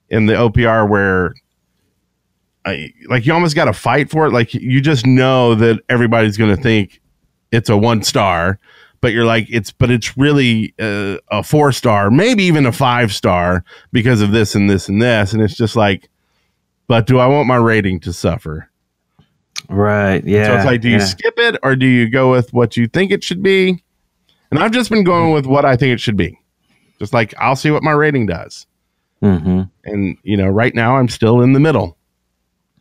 in the OPR where you almost got to fight for it. Like you just know that everybody's going to think it's a 1-star, but you're like, it's really a 4-star, maybe even a 5-star because of this and this and this. And it's just like, but do I want my rating to suffer? Right. Yeah. So it's like, do you skip it or do you go with what you think it should be? And I've just been going with what I think it should be. Just like, I'll see what my rating does. Mm-hmm. And, right now I'm still in the middle.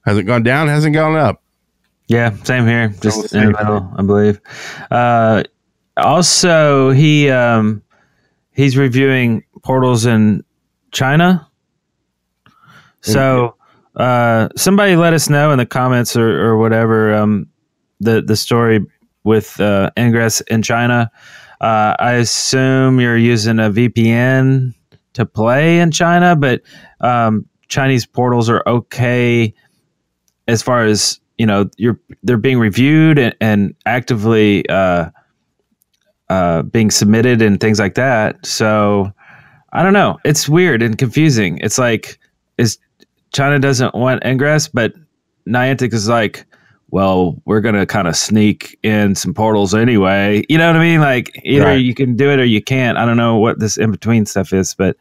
Hasn't gone down, hasn't gone up. Yeah, same here. Just in the middle, I believe. Also, he's reviewing portals in China. So somebody let us know in the comments or whatever the story with Ingress in China. I assume you're using a VPN to play in China, but Chinese portals are okay as far as they're being reviewed and actively being submitted and things like that. So I don't know. It's weird and confusing. It's like China doesn't want Ingress, but Niantic is like, well, we're going to kind of sneak in some portals anyway. You know what I mean? Like either you can do it or you can't. I don't know what this in-between stuff is, but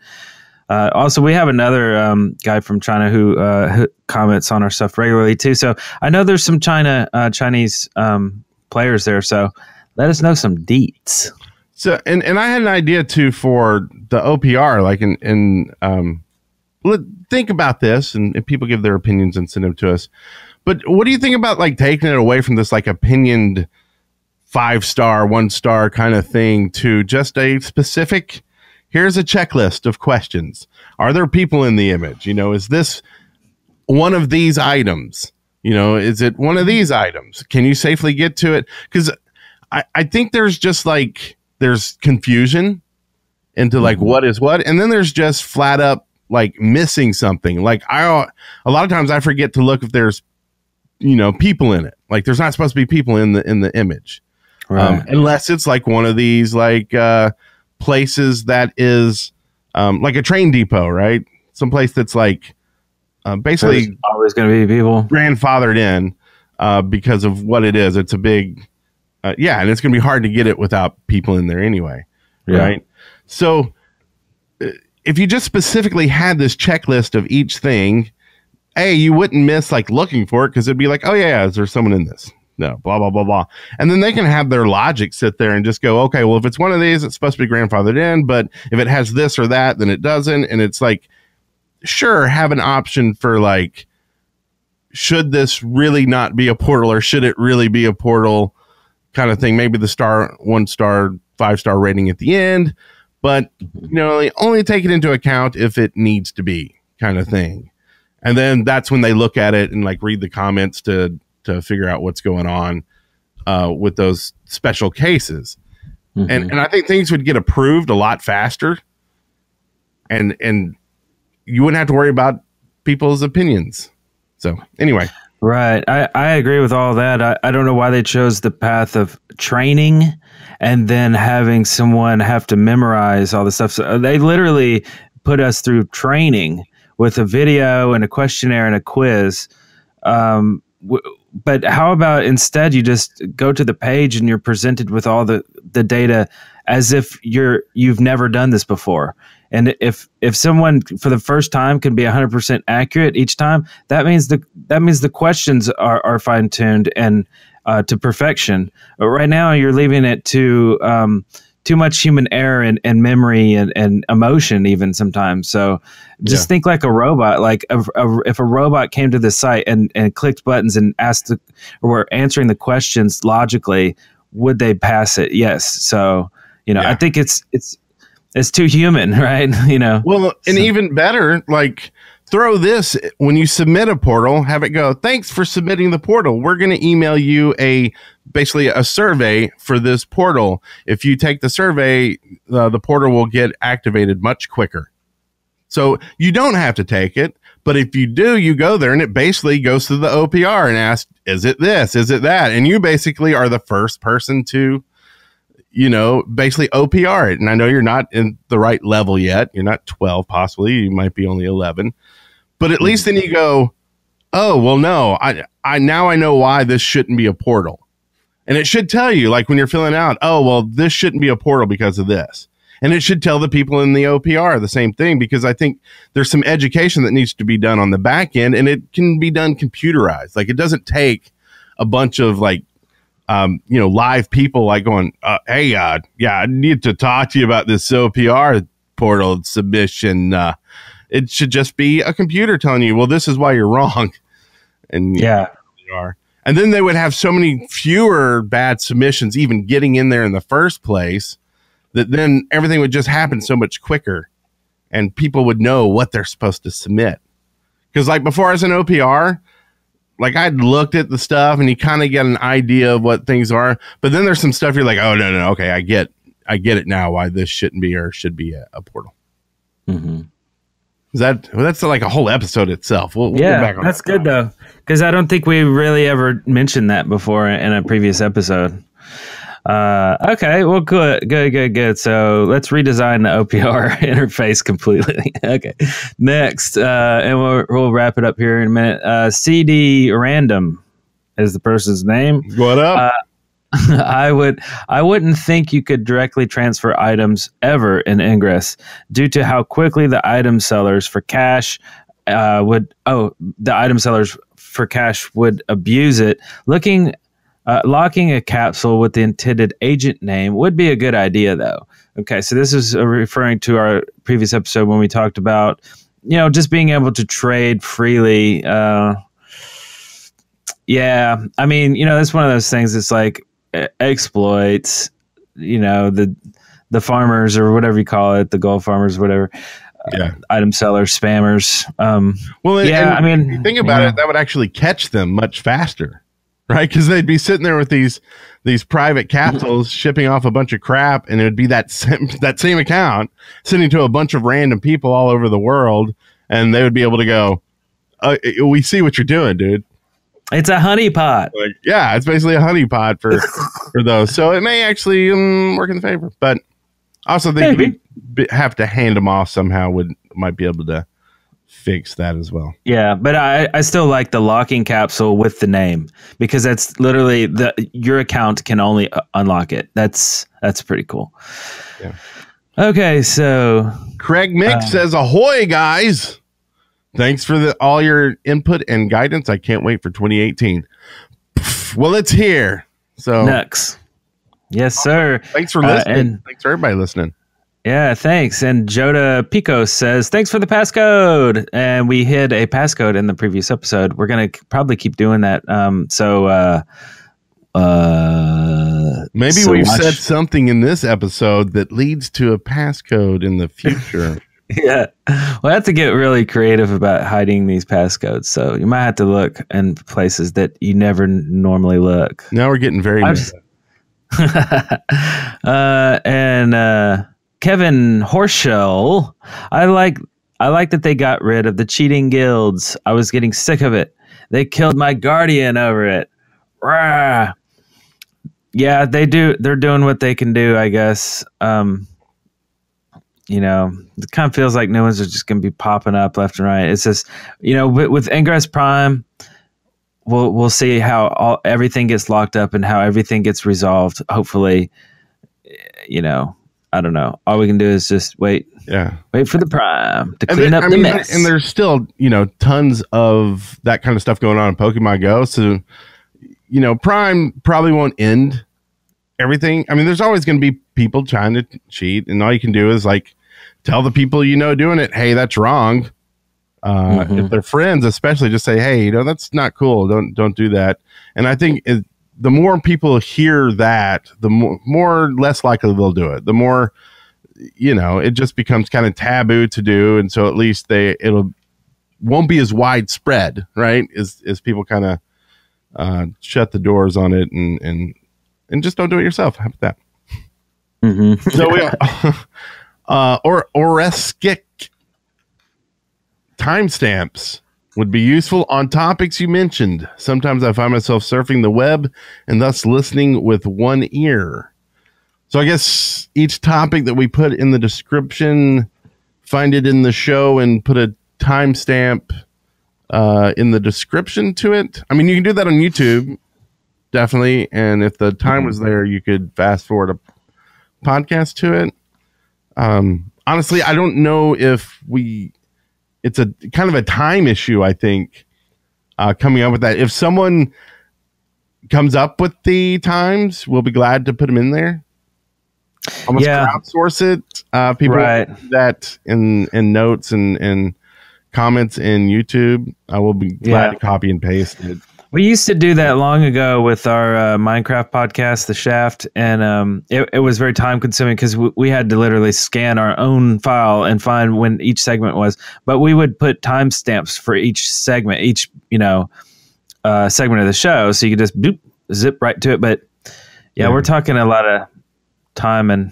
also we have another guy from China who comments on our stuff regularly too. So I know there's some Chinese players there. So let us know some deets. So, and I had an idea too for the OPR, like think about this, and if people give their opinions and send them to us. But what do you think about like taking it away from this like opinioned 5-star, 1-star kind of thing to just a specific, here's a checklist of questions. Are there people in the image? Is this one of these items? Is it one of these items? Can you safely get to it? Because I think there's just like, there's confusion into like what is what. And then there's just flat up like missing something. Like a lot of times I forget to look if there's, people in it. Like there's not supposed to be people in the image. Right. Unless it's like one of these like places that is like a train depot, right? Some place that's like basically there's always going to be people grandfathered in because of what it is. It's a big, and it's going to be hard to get it without people in there anyway, right? So if you just specifically had this checklist of each thing, you wouldn't miss like looking for it because it'd be like, oh yeah, is there someone in this? No, blah, blah, blah, blah. And then they can have their logic sit there and just go, okay, well, if it's one of these, it's supposed to be grandfathered in, but if it has this or that, then it doesn't. And it's like, sure, have an option for like, should this really not be a portal or should it really be a portal kind of thing? Maybe the 1-star, 5-star rating at the end, but only take it into account if it needs to be kind of thing. And then that's when they look at it and like read the comments to figure out what's going on with those special cases. Mm-hmm. And I think things would get approved a lot faster and you wouldn't have to worry about people's opinions. So anyway. Right. I agree with all that. I don't know why they chose the path of training and then having someone have to memorize all the stuff. So they literally put us through training with a video and a questionnaire and a quiz. But how about instead you just go to the page and you're presented with all the data as if you've never done this before. And if someone for the first time can be 100% accurate each time, that means the questions are fine tuned and to perfection. But right now you're leaving it to too much human error and memory and emotion even sometimes. So just think like a robot. Like if a robot came to the site and clicked buttons and asked or were answering the questions logically, would they pass it? Yes. So I think it's too human, right? Well, and even better, like throw this when you submit a portal, have it go, thanks for submitting the portal. We're going to email you basically a survey for this portal. If you take the survey, the portal will get activated much quicker. So you don't have to take it, but if you do, you go there and it basically goes through the OPR and asks, is it this? Is it that? And you basically are the first person to, basically OPR it. And I know you're not in the right level yet. You're not 12, possibly. You might be only 11. But at least then you go, oh, well, no, I now I know why this shouldn't be a portal. And it should tell you, like when you're filling out, oh, well, this shouldn't be a portal because of this. And it should tell the people in the OPR the same thing, because I think there's some education that needs to be done on the back end, and it can be done computerized. Like, it doesn't take a bunch of live people like going, hey, I need to talk to you about this OPR portal submission. It should just be a computer telling you, well, this is why you're wrong. And you are. And then they would have so many fewer bad submissions even getting in there in the first place, that then everything would just happen so much quicker and people would know what they're supposed to submit. Because like before, as an OPR, like I'd looked at the stuff and you kind of get an idea of what things are. But then there's some stuff you're like, oh, no. Okay, I get it now why this shouldn't be or should be a portal. Mm-hmm. That's like a whole episode itself. We'll get back on that's good though, because I don't think we really ever mentioned that before in a previous episode. Okay, well, good. So let's redesign the OPR interface completely. Okay, next, and we'll wrap it up here in a minute. CD Random is the person's name. What up? I wouldn't think you could directly transfer items ever in Ingress due to how quickly the item sellers for cash would abuse it. Locking a capsule with the intended agent name would be a good idea, though. Okay, so this is referring to our previous episode when we talked about, just being able to trade freely. Yeah, I mean, that's one of those things. It's like exploits, the farmers or whatever you call it, the gold farmers, whatever. Item sellers, spammers. I mean, you think about it, that would actually catch them much faster. Right, because they'd be sitting there with these private capsules shipping off a bunch of crap, and it would be that same account sending to a bunch of random people all over the world, and they would be able to go, "We see what you're doing, dude. It's a honeypot." Like, yeah, it's basically a honeypot for those. So it may actually work in the favor, but also they have to hand them off somehow. Might be able to fix that as well. Yeah, but I still like the locking capsule with the name, because that's literally your account can only unlock it. That's pretty cool. Yeah. Okay, so Craig Mick says, ahoy guys. Thanks for all your input and guidance. I can't wait for 2018. Well, it's here. So next. Yes, sir. Thanks for listening. Thanks for everybody listening. Yeah, thanks. And Joda Pico says, thanks for the passcode. And we hid a passcode in the previous episode. We're going to probably keep doing that. Maybe we've said something in this episode that leads to a passcode in the future. Yeah. We'll have to get really creative about hiding these passcodes. So you might have to look in places that you never normally look. Now we're getting very Kevin Horschel, I like that they got rid of the cheating guilds. I was getting sick of it. They killed my guardian over it. Rah. Yeah, they do. They're doing what they can do, I guess. It kind of feels like new ones are just going to be popping up left and right. It's just, with Ingress Prime, we'll see how everything gets locked up and how everything gets resolved. Hopefully, I don't know. All we can do is just wait. Yeah. Wait for the Prime to clean up the mess. And there's still, tons of that kind of stuff going on in Pokemon Go. So, Prime probably won't end everything. I mean, there's always going to be people trying to cheat, and all you can do is tell the people doing it, hey, that's wrong. If they're friends, especially, just say, hey, that's not cool. Don't do that. And I think the more people hear that, the more less likely they'll do it. The more, it just becomes kind of taboo to do. And so at least it'll won't be as widespread, right? As people kind of shut the doors on it and just don't do it yourself. How about that? Mm-hmm. So we or Oreskic timestamps would be useful on topics you mentioned. Sometimes I find myself surfing the web and thus listening with one ear. So I guess each topic that we put in the description, find it in the show and put a timestamp in the description to it. I mean, you can do that on YouTube, definitely. And if the time was there, you could fast forward a podcast to it. Honestly, I don't know if it's a kind of a time issue, I think, coming up with that. If someone comes up with the times, we'll be glad to put them in there. Almost crowdsource it. People do that in notes and comments in YouTube. I will be glad to copy and paste it. We used to do that long ago with our Minecraft podcast, The Shaft, and it was very time consuming because we had to literally scan our own file and find when each segment was. But we would put timestamps for each segment, each segment of the show, so you could just zip right to it. But we're talking a lot of time and.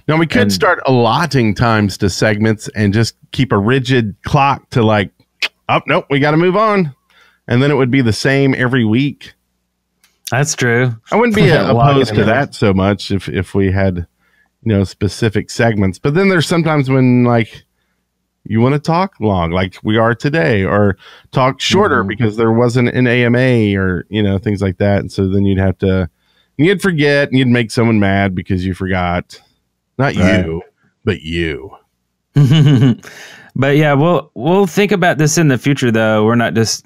Now we could start allotting times to segments and just keep a rigid clock to like, oh nope, we got to move on. And then it would be the same every week. That's true. I wouldn't be opposed to that so much if we had, specific segments. But then there's sometimes when like you want to talk long, like we are today, or talk shorter because there wasn't an AMA or things like that. And so then you'd forget and you'd make someone mad because you forgot. Not you, but you. But yeah, we'll think about this in the future, though. We're not just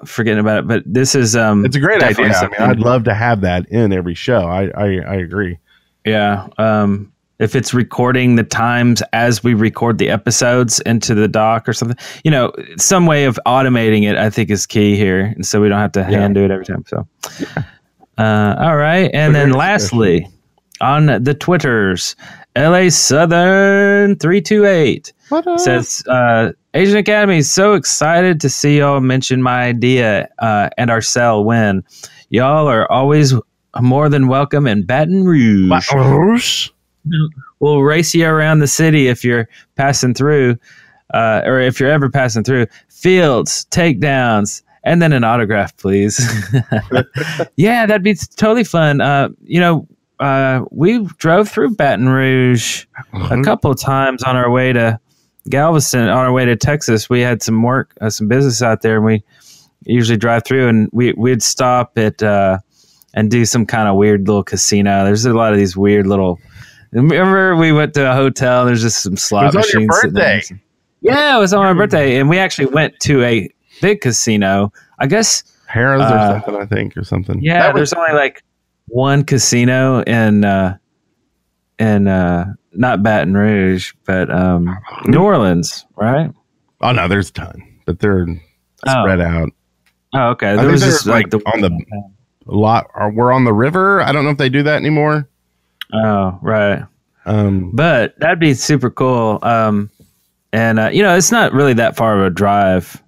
forgetting about it. But this is it's a great idea. I mean, I'd love to have that in every show. I agree. Yeah. If it's recording the times as we record the episodes into the doc or something, some way of automating it, I think, is key here, and so we don't have to hand do it every time. So, all right, and then lastly, on the Twitters, LA Southern 328 says, Asian Academy is so excited to see y'all mention my idea and our cell win. Y'all are always more than welcome in Baton Rouge. We'll race you around the city if you're passing through, or if you're ever passing through. Fields, takedowns, and then an autograph, please. Yeah, that'd be totally fun. We drove through Baton Rouge a couple of times on our way to Galveston, on our way to Texas. We had some work, some business out there, and we usually drive through, and we'd stop at and do some kind of weird little casino. There's a lot of these weird little. Remember, we went to a hotel. There's just some slot machines. It was on your birthday. Yeah, it was on my birthday, and we actually went to a big casino. I guess Harrah's or something. I think or something. Yeah, there's only like one casino in not Baton Rouge, but New Orleans, right? Oh no, there's a ton, but they're spread out. Oh, okay. There was just like on the lot. We're on the river. I don't know if they do that anymore. Oh, right. But that'd be super cool. And it's not really that far of a drive,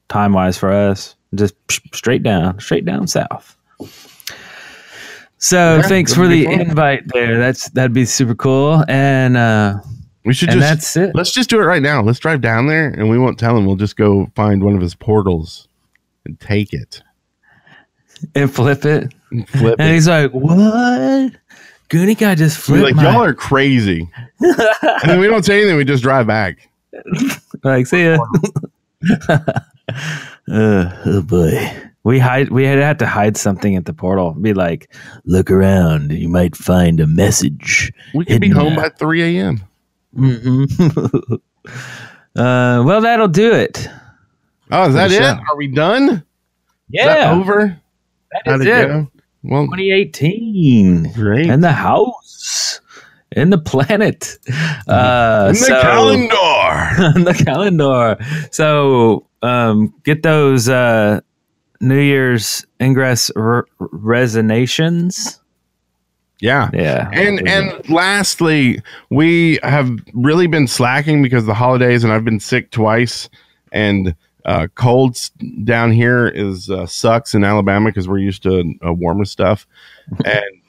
time wise, for us. Just straight down south. So thanks for the invite there. That'd be super cool. And we should that's it. Let's just do it right now. Let's drive down there and we won't tell him. We'll just go find one of his portals and take it. And flip it. And he's like, what? Goonie guy just flipped y'all are crazy. And then we don't say anything. We just drive back. Like, see ya. Oh boy. We had to hide something at the portal. Be like, look around. You might find a message. We could be home by 3 a.m. Mm-hmm. Well, that'll do it. Oh, is that it? Are we done? Yeah. Is that over? That is it. Go? Well, 2018. Great. And the house. And the planet. Calendar. In the calendar. So get those New Year's Ingress resonations. Yeah. And lastly, we have really been slacking because of the holidays, and I've been sick twice. and cold down here is sucks in Alabama because we're used to warmer stuff. And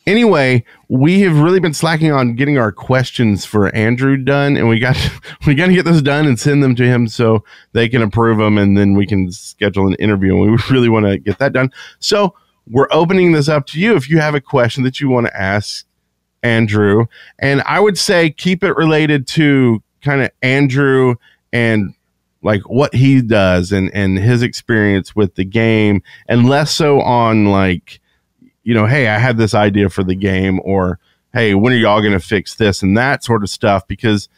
anyway, we have really been slacking on getting our questions for Andrew done, and we got to get those done and send them to him so they can approve them, and then we can schedule an interview. And we really want to get that done. So we're opening this up to you if you have a question that you want to ask Andrew. And I would say keep it related to kind of Andrew and like what he does and his experience with the game, and less so on like, hey, I had this idea for the game, or hey, when are y'all going to fix this and that sort of stuff? Because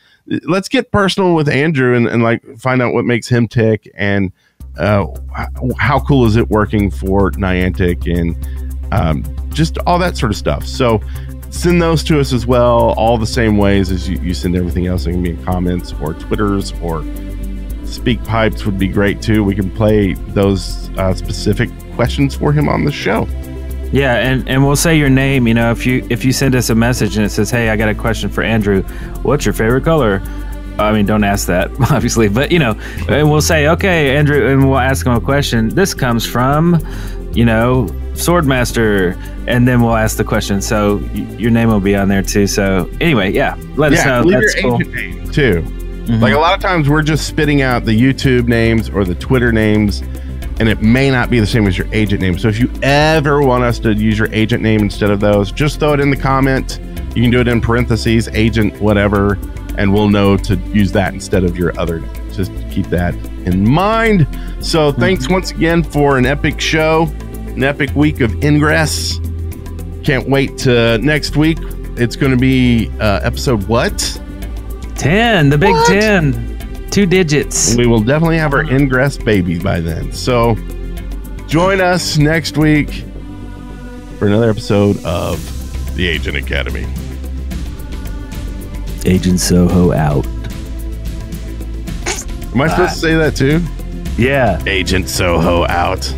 let's get personal with Andrew and like find out what makes him tick, and how cool is it working for Niantic, and just all that sort of stuff. So send those to us as well, all the same ways as you send everything else. It can be in comments or Twitters, or speak pipes would be great too. We can play those specific questions for him on the show. Yeah, and we'll say your name. If you send us a message and it says, "Hey, I got a question for Andrew. What's your favorite color?" I mean, don't ask that, obviously, but and we'll say, "Okay, Andrew," and we'll ask him a question. This comes from, Swordmaster, and then we'll ask the question. So your name will be on there too. So anyway, let us know. Leave That's your cool. Agent name too. Mm-hmm. Like a lot of times we're just spitting out the YouTube names or the Twitter names, and it may not be the same as your agent name. So if you ever want us to use your agent name instead of those, just throw it in the comment. You can do it in parentheses, agent, whatever, and we'll know to use that instead of your other name. Just keep that in mind. So thanks once again for an epic show, an epic week of Ingress. Can't wait to next week. It's going to be episode what? 10, the big what? 10. 2 digits. We will definitely have our Ingress baby by then. So join us next week for another episode of the Agent Academy. Agent Soho out. Am I supposed to say that too? Yeah. Agent Soho out.